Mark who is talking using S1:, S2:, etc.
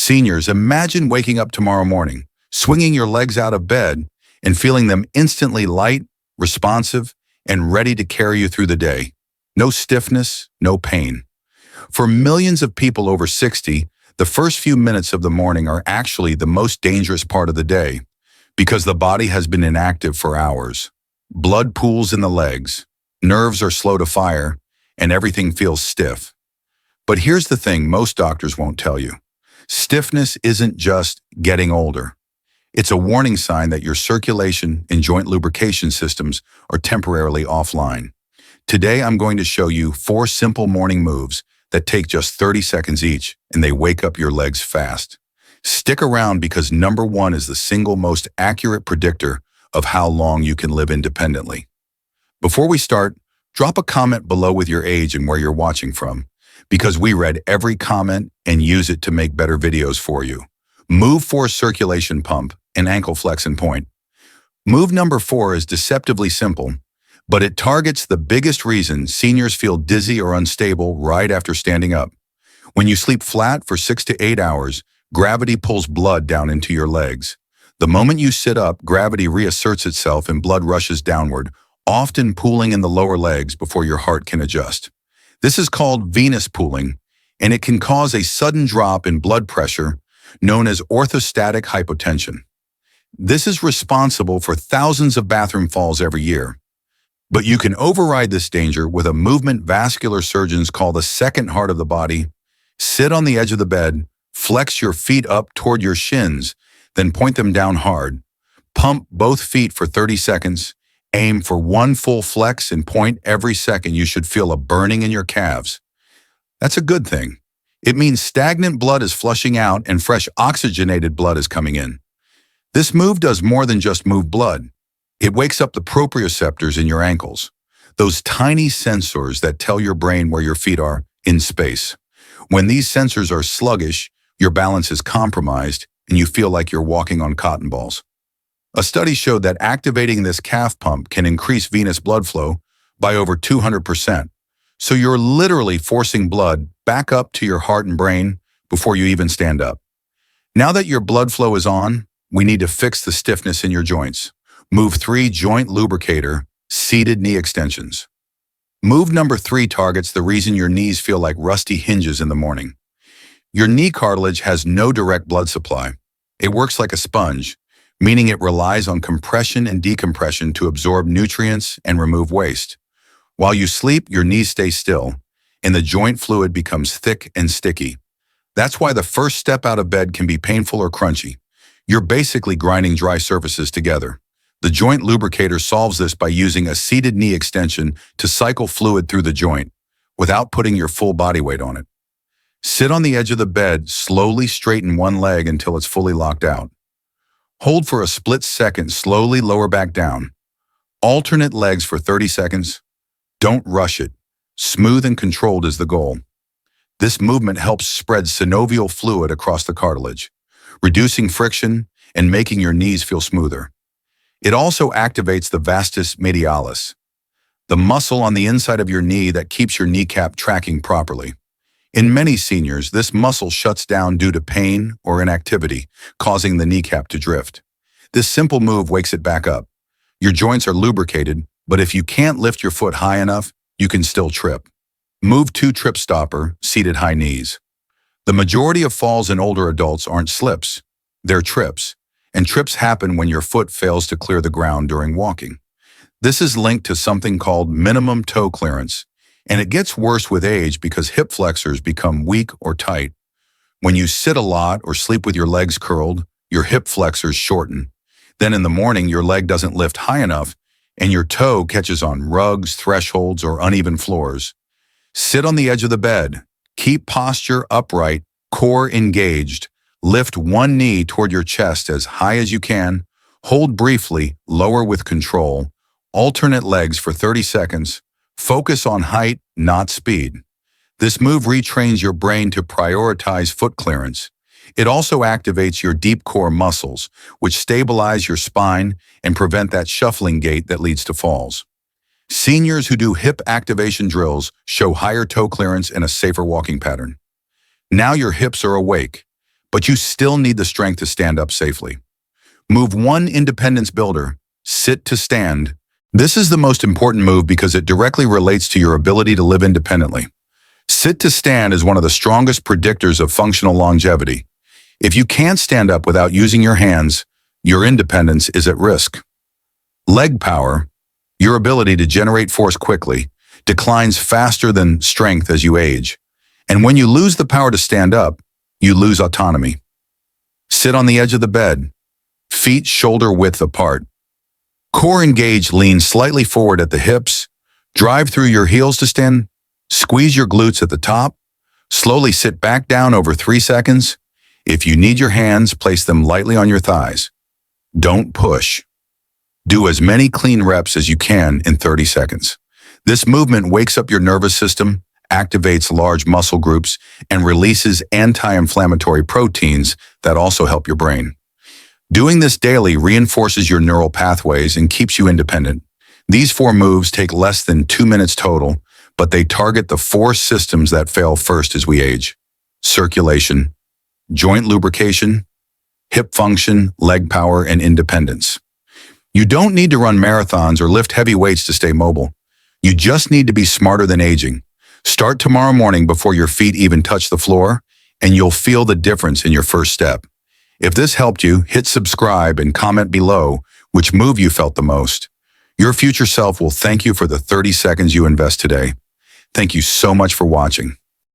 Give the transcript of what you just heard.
S1: Seniors, imagine waking up tomorrow morning, swinging your legs out of bed, and feeling them instantly light, responsive, and ready to carry you through the day. No stiffness, no pain. For millions of people over 60, the first few minutes of the morning are actually the most dangerous part of the day because the body has been inactive for hours. Blood pools in the legs, nerves are slow to fire, and everything feels stiff. But here's the thing most doctors won't tell you. Stiffness isn't just getting older. It's a warning sign that your circulation and joint lubrication systems are temporarily offline. Today, I'm going to show you 4 simple morning moves that take just 30 seconds each, and they wake up your legs fast. Stick around because number 1 is the single most accurate predictor of how long you can live independently. Before we start, drop a comment below with your age and where you're watching from, because we read every comment and use it to make better videos for you. Move 4, circulation pump and ankle flex and point. Move number 4 is deceptively simple, but it targets the biggest reason seniors feel dizzy or unstable right after standing up. When you sleep flat for 6 to 8 hours, gravity pulls blood down into your legs. The moment you sit up, gravity reasserts itself and blood rushes downward, often pooling in the lower legs before your heart can adjust. This is called venous pooling, and it can cause a sudden drop in blood pressure known as orthostatic hypotension. This is responsible for thousands of bathroom falls every year. But you can override this danger with a movement vascular surgeons call the second heart of the body. Sit on the edge of the bed, flex your feet up toward your shins, then point them down hard. Pump both feet for 30 seconds. Aim for 1 full flex and point every second. You should feel a burning in your calves. That's a good thing. It means stagnant blood is flushing out and fresh oxygenated blood is coming in. This move does more than just move blood. It wakes up the proprioceptors in your ankles, those tiny sensors that tell your brain where your feet are in space. When these sensors are sluggish, your balance is compromised and you feel like you're walking on cotton balls. A study showed that activating this calf pump can increase venous blood flow by over 200%. So you're literally forcing blood back up to your heart and brain before you even stand up. Now that your blood flow is on, we need to fix the stiffness in your joints. Move 3, joint lubricator, seated knee extensions. Move number 3 targets the reason your knees feel like rusty hinges in the morning. Your knee cartilage has no direct blood supply. It works like a sponge, meaning it relies on compression and decompression to absorb nutrients and remove waste. While you sleep, your knees stay still, and the joint fluid becomes thick and sticky. That's why the first step out of bed can be painful or crunchy. You're basically grinding dry surfaces together. The joint lubricator solves this by using a seated knee extension to cycle fluid through the joint without putting your full body weight on it. Sit on the edge of the bed, slowly straighten one leg until it's fully locked out. Hold for a split second, slowly lower back down. Alternate legs for 30 seconds. Don't rush it. Smooth and controlled is the goal. This movement helps spread synovial fluid across the cartilage, reducing friction and making your knees feel smoother. It also activates the vastus medialis, the muscle on the inside of your knee that keeps your kneecap tracking properly. In many seniors, this muscle shuts down due to pain or inactivity, causing the kneecap to drift. This simple move wakes it back up. Your joints are lubricated, but if you can't lift your foot high enough, you can still trip. Move 2, trip stopper, seated high knees. The majority of falls in older adults aren't slips, they're trips. And trips happen when your foot fails to clear the ground during walking. This is linked to something called minimum toe clearance, and it gets worse with age because hip flexors become weak or tight. When you sit a lot or sleep with your legs curled, your hip flexors shorten. Then in the morning, your leg doesn't lift high enough, and your toe catches on rugs, thresholds, or uneven floors. Sit on the edge of the bed. Keep posture upright, core engaged. Lift one knee toward your chest as high as you can. Hold briefly, lower with control. Alternate legs for 30 seconds. Focus on height, not speed. This move retrains your brain to prioritize foot clearance. It also activates your deep core muscles, which stabilize your spine and prevent that shuffling gait that leads to falls. Seniors who do hip activation drills show higher toe clearance and a safer walking pattern. Now your hips are awake. but you still need the strength to stand up safely. Move 1, independence builder, sit to stand. This is the most important move because it directly relates to your ability to live independently. Sit to stand is one of the strongest predictors of functional longevity. If you can't stand up without using your hands, your independence is at risk. Leg power, your ability to generate force quickly, declines faster than strength as you age. And when you lose the power to stand up, you lose autonomy. Sit on the edge of the bed, feet shoulder width apart. Core engaged, lean slightly forward at the hips, drive through your heels to stand, squeeze your glutes at the top, slowly sit back down over 3 seconds. If you need your hands, place them lightly on your thighs. Don't push. Do as many clean reps as you can in 30 seconds. This movement wakes up your nervous system, activates large muscle groups, and releases anti-inflammatory proteins that also help your brain. Doing this daily reinforces your neural pathways and keeps you independent. These 4 moves take less than 2 minutes total, but they target the 4 systems that fail first as we age: circulation, joint lubrication, hip function, leg power, and independence. You don't need to run marathons or lift heavy weights to stay mobile. You just need to be smarter than aging. Start tomorrow morning before your feet even touch the floor, and you'll feel the difference in your first step. If this helped you, hit subscribe and comment below which move you felt the most. Your future self will thank you for the 30 seconds you invest today. Thank you so much for watching.